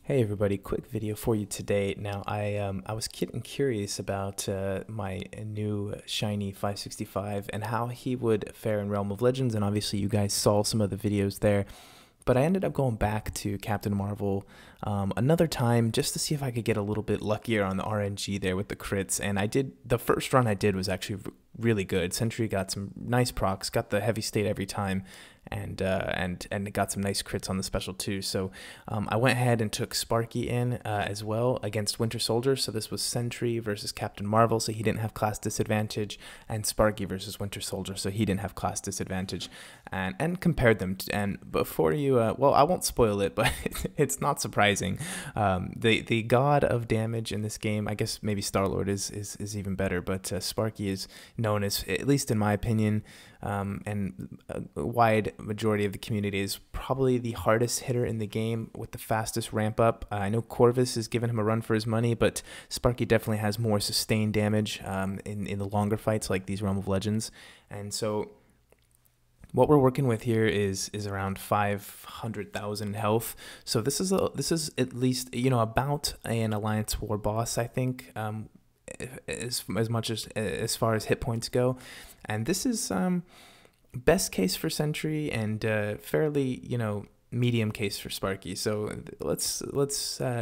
Hey everybody, quick video for you today. Now I was getting curious about my new shiny 565 and how he would fare in Realm of Legends, and obviously you guys saw some of the videos there. But I ended up going back to Captain Marvel another time just to see if I could get a little bit luckier on the RNG there with the crits. And I did, the first run I did was actually really good. Sentry got some nice procs, got the heavy state every time, and it got some nice crits on the special too. So I went ahead and took Sparky in as well against Winter Soldier. So this was Sentry versus Captain Marvel, so he didn't have class disadvantage, and Sparky versus Winter Soldier, so he didn't have class disadvantage, and compared them. And before you, well, I won't spoil it, but it's not surprising. The god of damage in this game, I guess maybe Star-Lord is even better, but Sparky is known as, at least in my opinion, and a wide majority of the community, is probably the hardest hitter in the game with the fastest ramp up. I know Corvus is giving him a run for his money, but Sparky definitely has more sustained damage in the longer fights like these Realm of Legends. And so what we're working with here is around 500,000 health. So this is at least, you know, about an Alliance War boss, I think, as much as far as hit points go. And this is best case for Sentry and fairly, you know, medium case for Sparky. So let's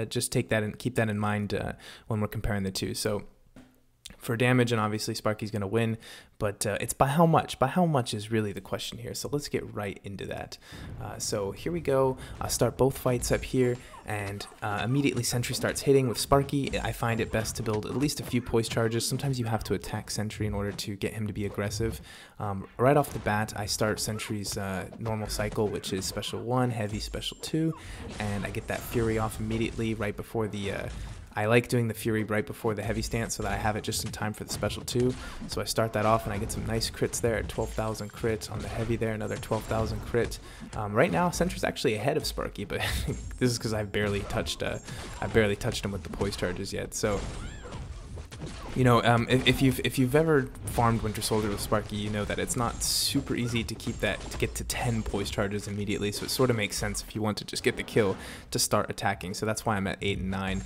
just take that and keep that in mind when we're comparing the two. So for damage, and obviously Sparky's going to win, but it's by how much? By how much is really the question here. So let's get right into that. So here we go. I'll start both fights up here, and immediately Sentry starts hitting with Sparky. I find it best to build at least a few poise charges. Sometimes you have to attack Sentry in order to get him to be aggressive. Right off the bat, I start Sentry's normal cycle, which is special 1, heavy special 2, and I get that Fury off immediately right before the I like doing the Fury right before the heavy stance so that I have it just in time for the special 2. So I start that off and I get some nice crits there at 12,000 crits on the heavy there, another 12,000 crit. Right now, Sentry's actually ahead of Sparky, but this is because I've barely touched him with the poise charges yet. So, you know, if you've ever farmed Winter Soldier with Sparky, you know that it's not super easy to keep that, to get to 10 poise charges immediately. So it sort of makes sense if you want to just get the kill to start attacking. So that's why I'm at 8 and 9.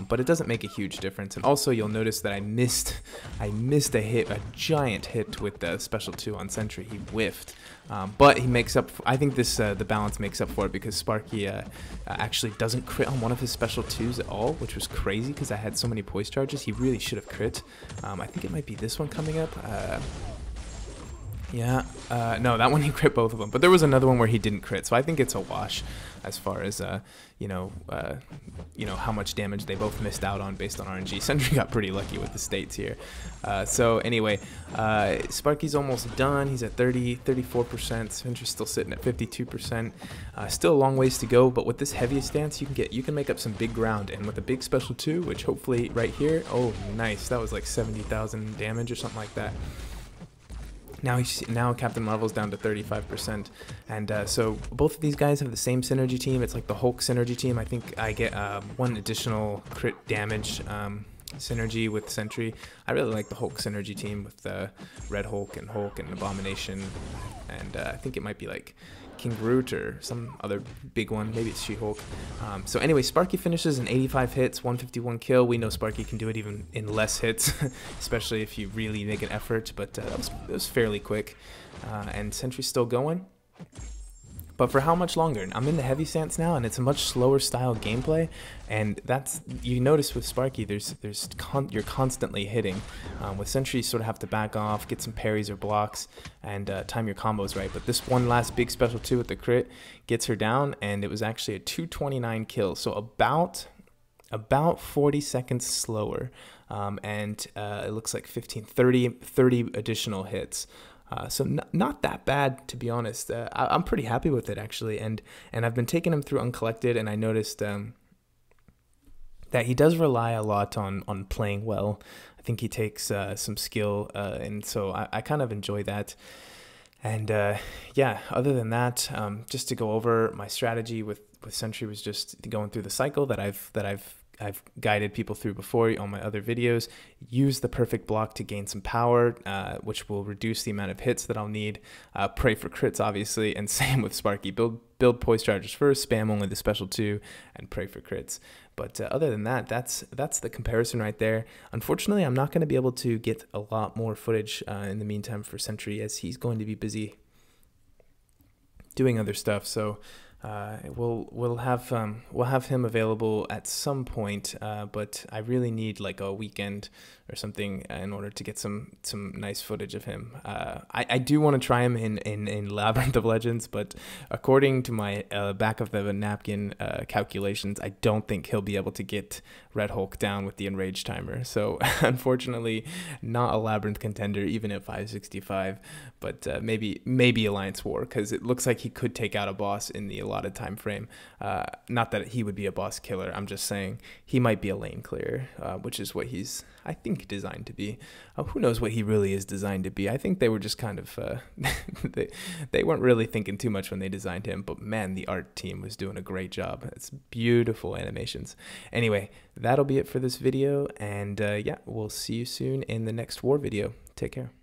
But it doesn't make a huge difference. And also you'll notice that I missed a giant hit with the special 2 on Sentry. He whiffed. But he makes up for, I think this the balance makes up for it, because Sparky actually doesn't crit on one of his special 2s at all, which was crazy because I had so many poise charges. He really should have crit. I think it might be this one coming up. Yeah, no, that one he crit both of them, but there was another one where he didn't crit, so I think it's a wash as far as you know how much damage they both missed out on based on RNG. Sentry got pretty lucky with the states here. So anyway, Sparky's almost done. He's at 34%. Sentry's still sitting at 52%. Still a long ways to go, but with this heaviest stance, you can make up some big ground, and with a big special 2, which hopefully right here, oh nice, that was like 70,000 damage or something like that. Now Captain Marvel's down to 35%, and so both of these guys have the same synergy team. It's like the Hulk synergy team. I think I get one additional crit damage synergy with Sentry. I really like the Hulk synergy team with Red Hulk and Abomination, and I think it might be like King Groot or some other big one. Maybe it's She-Hulk. So anyway, Sparky finishes in 85 hits, 151 kill. We know Sparky can do it even in less hits, especially if you really make an effort, but it was fairly quick. And Sentry's still going. But for how much longer? I'm in the heavy stance now, and it's a much slower style gameplay, and that's, you notice with Sparky, you're constantly hitting. With Sentry, you sort of have to back off, get some parries or blocks, and time your combos right. But this one last big special 2 with the crit gets her down, and it was actually a 229 kill, so about 40 seconds slower, and it looks like 30 additional hits. So not that bad, to be honest. I'm pretty happy with it, actually, and I've been taking him through Uncollected, and I noticed that he does rely a lot on playing well. I think he takes some skill, and so I kind of enjoy that. And yeah, other than that, just to go over my strategy with Sentry was just going through the cycle that I've I've guided people through before on my other videos. Use the perfect block to gain some power, which will reduce the amount of hits that I'll need. Pray for crits, obviously, and same with Sparky. Build poise charges first, spam only the special 2, and pray for crits. But other than that, that's the comparison right there. Unfortunately, I'm not going to be able to get a lot more footage in the meantime for Sentry, as he's going to be busy doing other stuff. So we'll have him available at some point, but I really need like a weekend or something in order to get some nice footage of him. I do want to try him in Labyrinth of Legends, but according to my back of the napkin calculations, I don't think he'll be able to get Red Hulk down with the Enrage timer. So unfortunately, not a Labyrinth contender even at 565, but maybe Alliance War, because it looks like he could take out a boss in the allotted time frame. Not that he would be a boss killer, I'm just saying he might be a lane clearer, which is what he's, I think, designed to be. Who knows what he really is designed to be? I think they were just kind of they weren't really thinking too much when they designed him, but man, the art team was doing a great job. It's beautiful animations. Anyway, that'll be it for this video, and yeah, we'll see you soon in the next war video. Take care.